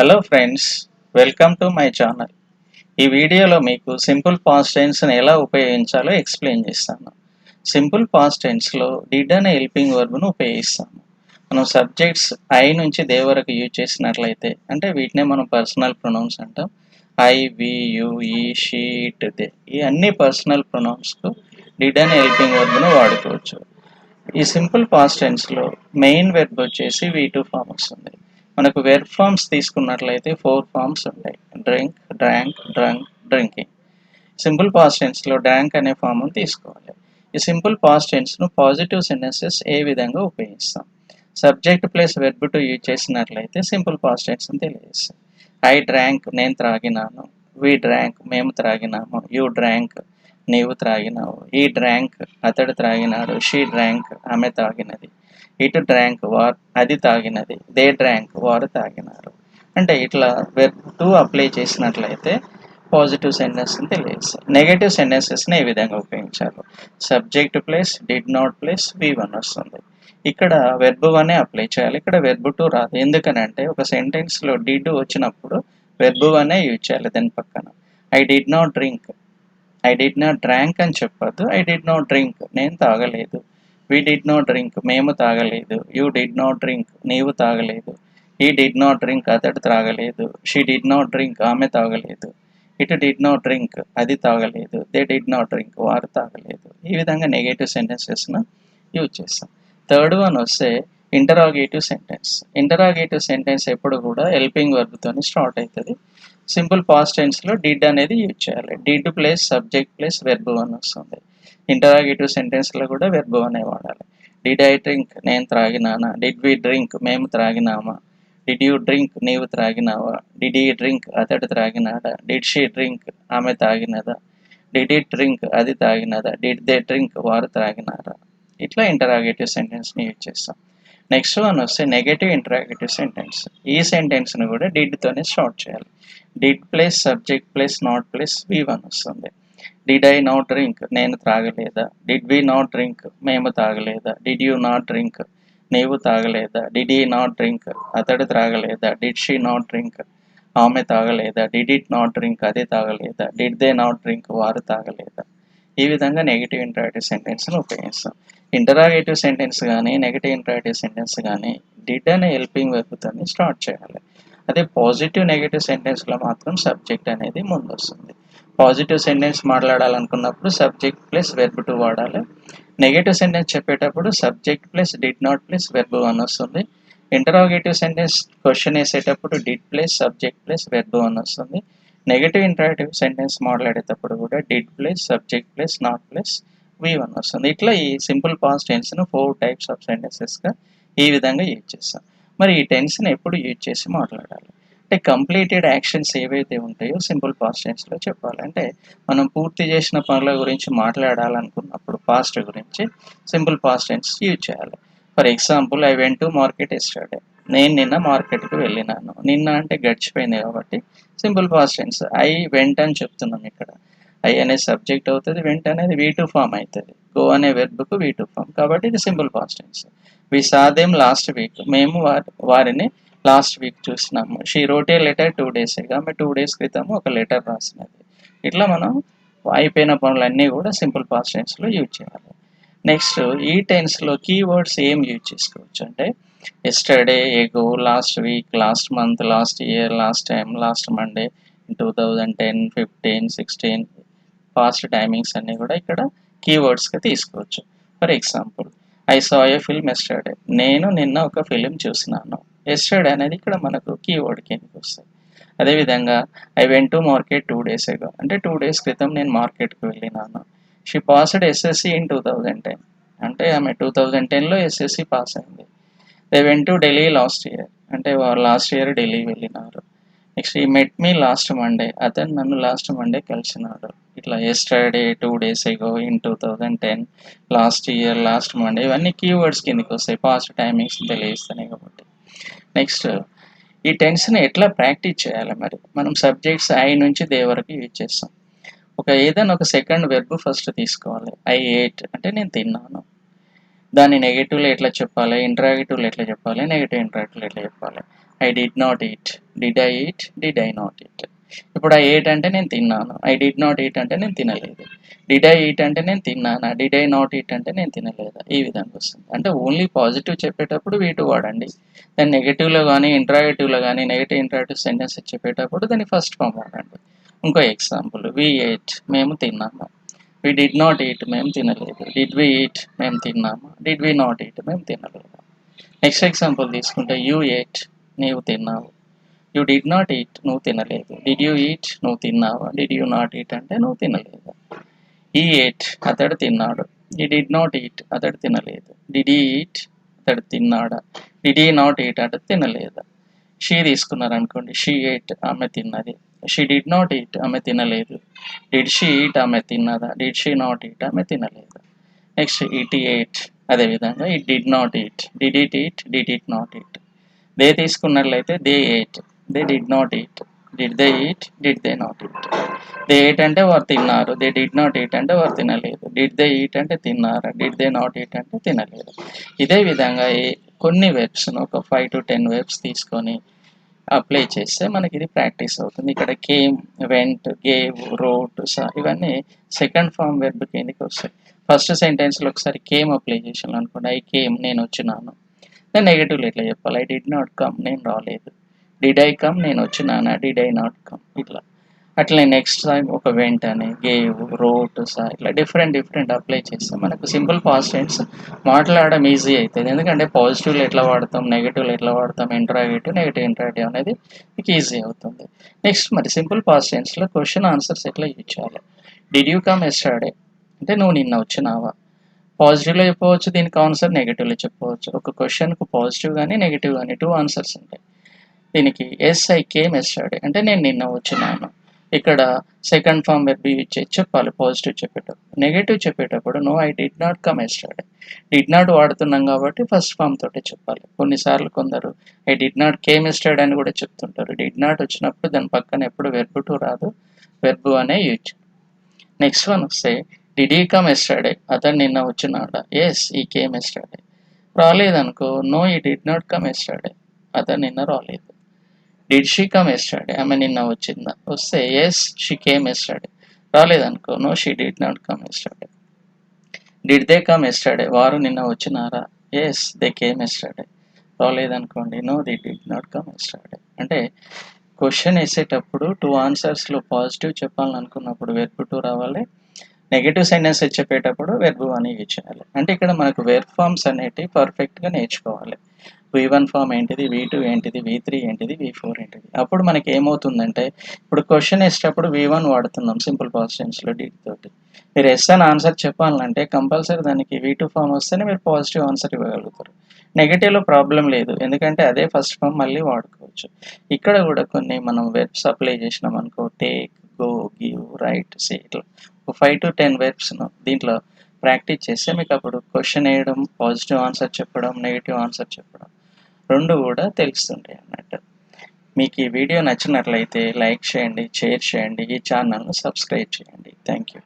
Hello friends, welcome to my channel. ఈ వీడియోలో మీకు సింపుల్ పాస్ట్ టెన్స్ని ఎలా ఉపయోగించాలో ఎక్స్ప్లెయిన్ చేస్తాను. సింపుల్ పాస్ట్ టెన్స్లో డిడ్ అనే హెల్పింగ్ వర్బ్ను ఉపయోగిస్తాము. మనం సబ్జెక్ట్స్ ఐ నుంచి దే వరకు యూజ్ చేసినట్లయితే, అంటే వీటినే మనం పర్సనల్ ప్రొనౌన్స్ అంటాం. ఐ, వి, యు, ఈ, షీ, ఇట్, దే, ఈ అన్ని పర్సనల్ ప్రొనౌన్స్కు డిడ్ అనే హెల్పింగ్ వర్బ్ను వాడుకోవచ్చు. ఈ సింపుల్ పాస్ట్ టెన్స్లో మెయిన్ వెర్బ్ వచ్చేసి V2 ఫామ్ వస్తుంది. మనకు వెర్బ్ ఫామ్స్ తీసుకున్నట్లయితే 4 ఫామ్స్ ఉంటాయి: drink, drank, drunk, drinking. Simple past టెన్స్లో డ్రాంక్ అనే ఫామ్ను తీసుకోవాలి. ఈ సింపుల్ పాస్ట్ టెన్స్ను పాజిటివ్ సెంటెన్సెస్ ఏ విధంగా ఉపయోగిస్తాం? Subject plus verb two use చేసినట్లయితే సింపుల్ పాస్ట్ టెన్స్ని తెలియజేస్తాం. ఐ డ్రాంక్, నేను త్రాగినాను. వి డ్రాంక్, మేము త్రాగినాము. యూ డ్రాంక్, నీవు త్రాగినావు. ఈ డ్రాంక్, అతడు త్రాగినాడు. షీ డ్రాంక్, ఆమె తాగినది. ఇట్ డ్రాంక్, అది తాగినది. దే డ్రాంక్, వారు తాగినారు. అంటే ఇట్లా వెర్బ్ టు అప్లై చేసినట్లయితే పాజిటివ్ సెంటెన్స్ని తెలియజేస్తాయి. నెగటివ్ సెంటెన్సెస్ని ఏ విధంగా ఉపయోగించాలి? Subject plus did not plus V1 వస్తుంది. ఇక్కడ వెర్బ్ వనే అప్లై చేయాలి. ఇక్కడ వెర్బ్ టు రాదు. ఎందుకనంటే ఒక సెంటెన్స్లో డిడ్ వచ్చినప్పుడు వెర్బ్ వనే యూజ్ చేయాలి దాని పక్కన. I did not drink, I did not drank అని చెప్పొద్దు. ఐ డిడ్ నాట్ డ్రింక్, నేను తాగలేదు. వి డిడ్ నాట్ డ్రింక్, మేము తాగలేదు. యూ డిడ్ నాట్ డ్రింక్, నీవు తాగలేదు. ఈ డిడ్ నాట్ డ్రింక్, అతడు తాగలేదు. షీ డిడ్ నాట్ డ్రింక్, ఆమె తాగలేదు. ఇట్ డిడ్ నాట్ డ్రింక్, అది తాగలేదు. దే డిడ్ నాట్ డ్రింక్, వారు తాగలేదు. ఈ విధంగా నెగటివ్ సెంటెన్సెస్ను యూజ్ చేస్తాం. థర్డ్ వన్ వస్తే ఇంటరాగేటివ్ సెంటెన్స్. ఇంటరాగేటివ్ సెంటెన్స్ ఎప్పుడు కూడా హెల్పింగ్ వర్బ్తో స్టార్ట్ అవుతుంది. సింపుల్ పాస్ట్ టెన్స్లో డిడ్ అనేది యూజ్ చేయాలి. Did plus subject plus verb one వస్తుంది. ఇంటరాగేటివ్ సెంటెన్స్లో కూడా వెర్బ్ వనే వాడాలి. డిడ్ ఐ డ్రింక్, నేను త్రాగినానా? డిడ్ వి డ్రింక్, మేము త్రాగినామా? డిడ్ యూ డ్రింక్, నీవు త్రాగినావా? డిడ్ ఈ డ్రింక్, అతడు త్రాగినాడా? డిడ్ షీ డ్రింక్, ఆమె తాగినదా? డిడ్ ఇట్ డ్రింక్, అది తాగినదా? డిడ్ దే డ్రింక్, వారు త్రాగినారా? ఇట్లా ఇంటరాగేటివ్ సెంటెన్స్ని యూజ్ చేస్తాం. నెక్స్ట్ వన్ వస్తే నెగటివ్ ఇంటరాగేటివ్ సెంటెన్స్. ఈ సెంటెన్స్ను కూడా డిడ్తోనే స్టార్ట్ చేయాలి. Did plus subject plus not plus V1 వస్తుంది. డిడ్ ఐ నాట్ డ్రింక్, నేను త్రాగలేదా? డిడ్ వి నాట్ డ్రింక్, మేము తాగలేదా? డిడ్ యూ నాట్ డ్రింక్, నీవు తాగలేదా? డిడ్ ఈ నాట్ డ్రింక్, అతడు త్రాగలేదా? డిడ్ షీ నాట్ డ్రింక్, ఆమె తాగలేదా? Did it not drink, అది తాగలేదా? Did they not drink, వారు తాగలేదా? ఈ విధంగా నెగిటివ్ ఇంటరాగేటివ్ సెంటెన్స్ను ఉపయోగిస్తాం. ఇంటరాగేటివ్ సెంటెన్స్ కానీ నెగిటివ్ ఇంటరాగేటివ్ సెంటెన్స్ కానీ డిడ్ అనే హెల్పింగ్ వెర్బ్తో స్టార్ట్ చేయాలి. అదే పాజిటివ్ నెగిటివ్ సెంటెన్స్లో మాత్రం సబ్జెక్ట్ అనేది ముందు వస్తుంది. పాజిటివ్ సెంటెన్స్ మాట్లాడాలనుకున్నప్పుడు సబ్జెక్ట్ ప్లస్ వెర్బ్ టు వాడాలి. నెగిటివ్ సెంటెన్స్ చెప్పేటప్పుడు subject plus did not plus verb one వస్తుంది. ఇంటరాగేటివ్ సెంటెన్స్ క్వశ్చన్ వేసేటప్పుడు did plus subject plus verb one వస్తుంది. నెగిటివ్ ఇంటరాగేటివ్ సెంటెన్స్ మాట్లాడేటప్పుడు కూడా did plus subject plus not plus V1 వస్తుంది. ఇట్లా ఈ సింపుల్ పాస్ట్ టెన్స్ను 4 టైప్స్ ఆఫ్ సెంటెన్సెస్గా ఈ విధంగా యూజ్ చేస్తాం. మరి ఈ టెన్స్ని ఎప్పుడు యూజ్ చేసి మాట్లాడాలి అంటే కంప్లీటెడ్ యాక్షన్స్ ఏవైతే ఉంటాయో సింపుల్ పాస్ట్ టెన్స్లో చెప్పాలి. అంటే మనం పూర్తి చేసిన పనుల గురించి మాట్లాడాలనుకున్నప్పుడు పాస్ట్ గురించి సింపుల్ పాస్ట్ టెన్స్ యూజ్ చేయాలి. For example, I went to market yesterday, నేను నిన్న మార్కెట్కి వెళ్ళినాను. నిన్న అంటే గడిచిపోయింది కాబట్టి simple past tense I went అని చెప్తున్నాం. ఇక్కడ ఐ అనేది సబ్జెక్ట్ అవుతుంది, వెంట్ అనేది V2 ఫామ్ అవుతుంది. గో అనే వెర్బ్కు V2 ఫామ్, కాబట్టి ఇది సింపుల్ పాస్ట్ టెన్స్. వి సా దెమ్ లాస్ట్ వీక్, మేము వారిని లాస్ట్ వీక్ చూసినాము. She wrote a letter 2 days ago, ఆమె 2 days క్రితము ఒక లెటర్ రాసినది. ఇట్లా మనం అయిపోయిన పనులన్నీ కూడా సింపుల్ పాస్ట్ టెన్స్లో యూజ్ చేయాలి. నెక్స్ట్ ఈ టెన్స్లో కీవర్డ్స్ ఏం యూజ్ చేసుకోవచ్చు అంటే yesterday, ago, last week, last month, last year, last time, last Monday, 2010, 15, 16 past timings అన్నీ కూడా ఇక్కడ కీవర్డ్స్గా తీసుకోవచ్చు. For example, I saw a film yesterday, నేను నిన్న ఒక ఫిలిం చూసినాను. ఎస్టర్డే అనేది ఇక్కడ మనకు కీవర్డ్ కిందకి వస్తుంది. అదేవిధంగా I went to market 2 days ago, అంటే 2 days క్రితం నేను మార్కెట్కి వెళ్ళినాను. షీ పాస్డ్ SSC ఇన్ 2010, అంటే ఆమె 2010లో SSC పాస్ అయింది. They went to Delhi last year, అంటే వారు లాస్ట్ ఇయర్ ఢిల్లీ వెళ్ళినారు. నెక్స్ట్ ఈ మెట్ మీ లాస్ట్ మండే, అతను నన్ను లాస్ట్ మండే కలిసినాడు. ఇట్లా yesterday, 2 days ago, in 2010, last year, last Monday, ఇవన్నీ కీవర్డ్స్ కిందకి వస్తాయి పాస్ట్ టైమింగ్స్ తెలియజేస్తున్నాయి కాబట్టి. నెక్స్ట్ ఈ టెన్స్ని ఎట్లా ప్రాక్టీస్ చేయాలి? మరి మనం సబ్జెక్ట్స్ ఐ నుంచి దే వరకు యూజ్ చేస్తాం. ఏదైనా ఒక సెకండ్ వెర్బ్ ఫస్ట్ తీసుకోవాలి. ఐ ఏట్ అంటే నేను తిన్నాను. దాన్ని నెగిటివ్లో ఎట్లా చెప్పాలి, ఇంటరాగేటివ్లో ఎట్లా చెప్పాలి, నెగిటివ్ ఇంటరాగేటివ్లో ఎట్లా చెప్పాలి? I did not eat, did I eat, did I not eat. ఇప్పుడు ఐ ఏట్ అంటే నేను తిన్నాను, ఐ డిడ్ నాట్ ఈట్ అంటే నేను తినలేదు. డిడ్ ఐ ఈట్ అంటే నేను తిన్నానా, డిడ్ ఐ నాట్ ఈట్ అంటే నేను తినలేదా. ఈ విధంగా వస్తుంది. అంటే ఓన్లీ పాజిటివ్ చెప్పేటప్పుడు V2 వాడండి. దాన్ని నెగిటివ్లో కానీ ఇంటరాగేటివ్లో కానీ నెగిటివ్ ఇంటరాగేటివ్ సెంటెన్స్ చెప్పేటప్పుడు దాన్ని ఫస్ట్ ఫామ్ వాడండి. ఇంకో ఎగ్జాంపుల్, వి ఎయిట్ మేము తిన్నాము, వి డిడ్ నాట్ ఈట్ మేము తినలేదు, డిడ్ వి ఈట్ మేము తిన్నాము, డిడ్ వి నాట్ ఈట్ మేము తినలేదు. నెక్స్ట్ ఎగ్జాంపుల్ తీసుకుంటే యూ ఎయిట్ నీవు తిన్నావు, యూ డిడ్ నాట్ ఈట్ నువ్వు తినలేదు, డిడ్ యూ ఈట్ నువ్వు తిన్నావా, డిడ్ యూ నాట్ ఈట్ అంటే నువ్వు తినలేదు. ఈ ఎయిట్ అతడు తిన్నాడు, ఈ డిడ్ నాట్ ఈట్ అతడు తినలేదు, డిడ్ ఈ ఈట్ అతడు తిన్నాడా, డిడ్ ఈ నాట్ ఈట్ అతడు తినలేదా. షీ తీసుకున్నారనుకోండి, షీ ఎయిట్ ఆమె తిన్నది, షీ డిడ్ నాట్ ఈట్ ఆమె తినలేదు, డిడ్ షీ ఈట్ ఆమె తిన్నదా, డిడ్ షీ నాట్ ఈట్ ఆమె తినలేదా. నెక్స్ట్ ఇట్ ఎయిట్, అదేవిధంగా it did not eat, did it eat, did it not eat. They తీసుకున్నట్లయితే they ate, they did not eat, did they eat, did they not eat. They ate అంటే వారు తిన్నారు, they did not eat అంటే వారు తినలేదు, did they eat అంటే తిన్నారు, did they not eat అంటే తినలేదు. ఇదే విధంగా కొన్ని వెబ్స్ను ఒక 5 to 10 వెబ్స్ తీసుకొని అప్లై చేస్తే మనకి ఇది ప్రాక్టీస్ అవుతుంది. ఇక్కడ కేమ్, వెంట్, గేవ్, రోట్, ఇవన్నీ సెకండ్ ఫామ్ వెర్బ్ కిందకి వస్తాయి. ఫస్ట్ సెంటెన్స్లో ఒకసారి కేమ్ అప్లై చేసాను అనుకోండి, ఐ కేమ్ నేను వచ్చినాను. నేను నెగిటివ్లో ఎట్లా చెప్పాలి, ఐ డిడ్ నాట్ కమ్ నేను రాలేదు, డిడ్ ఐ కమ్ నేను వచ్చినానా, డిడ్ ఐ నాట్ కమ్ ఇట్లా. అట్లనే నెక్స్ట్ టైం ఒక వెంట్ అని, గేవ్, రోట్, ఇట్లా డిఫరెంట్ అప్లై చేస్తే మనకు సింపుల్ పాస్ట్ టెన్స్ మాట్లాడడం ఈజీ అవుతుంది. ఎందుకంటే పాజిటివ్లో ఎట్లా వాడతాం, నెగిటివ్లో ఎట్లా వాడతాం, ఇంటరాగేటివ్, నెగిటివ్ ఇంటరాగేటివ్ అనేది మీకు ఈజీ అవుతుంది. నెక్స్ట్ మరి సింపుల్ పాస్ట్ టెన్స్లో క్వశ్చన్ ఆన్సర్స్ ఎట్లా యూజ్ చేయాలి. డిడ్ యూ కమ్ ఎస్టర్డే అంటే నువ్వు నిన్న వచ్చినావా. పాజిటివ్లో చెప్పవచ్చు, దీనికి ఆన్సర్ నెగిటివ్లో చెప్పవచ్చు. ఒక క్వశ్చన్కు పాజిటివ్ కానీ నెగిటివ్ కానీ 2 ఆన్సర్స్ ఉంటాయి. దీనికి ఎస్ ఐ కేమ్ ఎస్టర్డే అంటే నేను నిన్న వచ్చినాను. ఇక్కడ సెకండ్ ఫామ్ వెర్బ్ యూజ్ చేసి చెప్పాలి పాజిటివ్ చెప్పేటప్పుడు. నెగిటివ్ చెప్పేటప్పుడు no I did not come yesterday, did not వాడుతున్నాం కాబట్టి ఫస్ట్ ఫామ్ తోటే చెప్పాలి. కొన్నిసార్లు కొందరు I did not came yesterday అని కూడా చెప్తుంటారు. డిడ్ నాట్ వచ్చినప్పుడు దాని పక్కన ఎప్పుడు వెర్బ్ టు రాదు, వెర్బ్ అనే యూజ్. నెక్స్ట్ వన్ వస్తే డిడ్ ఈ కమ్ ఎస్టర్డే అతను నిన్న వచ్చినాడా, ఎస్ ఈ కేమ్ ఎస్టర్డే. రాలేదనుకో no he did not come yesterday అతను నిన్న రాలేదు. డిడ్ షీ కమ్ ఎస్టర్డే ఆమె నిన్న వచ్చిందా వస్తే ఎస్ షీ కేమ్ ఎస్టర్డే. రాలేదనుకో no she did not come yesterday. Did they come yesterday వారు నిన్న వచ్చినారా, ఎస్ దే కేమ్ ఎస్టర్డే. రాలేదనుకోండి no they did not come yesterday. అంటే క్వశ్చన్ వేసేటప్పుడు 2 ఆన్సర్స్లో పాజిటివ్ చెప్పాలనుకున్నప్పుడు వెర్బ్ టు రావాలి, నెగిటివ్ సెంటెన్స్ చెప్పేటప్పుడు వెర్బ్ అని యూజ్ చేయాలి. అంటే ఇక్కడ మనకు వెర్బ్ ఫార్మ్స్ అనేటివి పర్ఫెక్ట్గా నేర్చుకోవాలి. V1 ఫామ్ ఏంటిది, V2 ఏంటిది, V3 ఏంటిది, V4 ఏంటిది. అప్పుడు మనకి ఏమవుతుందంటే ఇప్పుడు క్వశ్చన్ వేసేటప్పుడు V1 వాడుతున్నాం సింపుల్ పాస్ట్ టెన్స్లో డిడ్ తోటి. మీరు ఎస్ అని ఆన్సర్ చెప్పాలంటే కంపల్సరీ దానికి V2 ఫామ్ వస్తేనే మీరు పాజిటివ్ ఆన్సర్ ఇవ్వగలుగుతారు. నెగిటివ్లో ప్రాబ్లం లేదు, ఎందుకంటే అదే ఫస్ట్ ఫామ్ మళ్ళీ వాడుకోవచ్చు. ఇక్కడ కూడా కొన్ని మనం వెబ్స్ అప్లై చేసినాం అనుకో, టేక్, గో, గివ్, రైట్, సే, ఇట్లా 5 to 10 వెబ్స్ను దీంట్లో ప్రాక్టీస్ చేస్తే మీకు అప్పుడు క్వశ్చన్ వేయడం, పాజిటివ్ ఆన్సర్ చెప్పడం, నెగిటివ్ ఆన్సర్ చెప్పడం 2 కూడా తెలుస్తుంటాయి అన్నట్టు. మీకు ఈ వీడియో నచ్చినట్లయితే లైక్ చేయండి, షేర్ చేయండి, ఈ ఛానల్ను సబ్స్క్రైబ్ చేయండి. Thank you.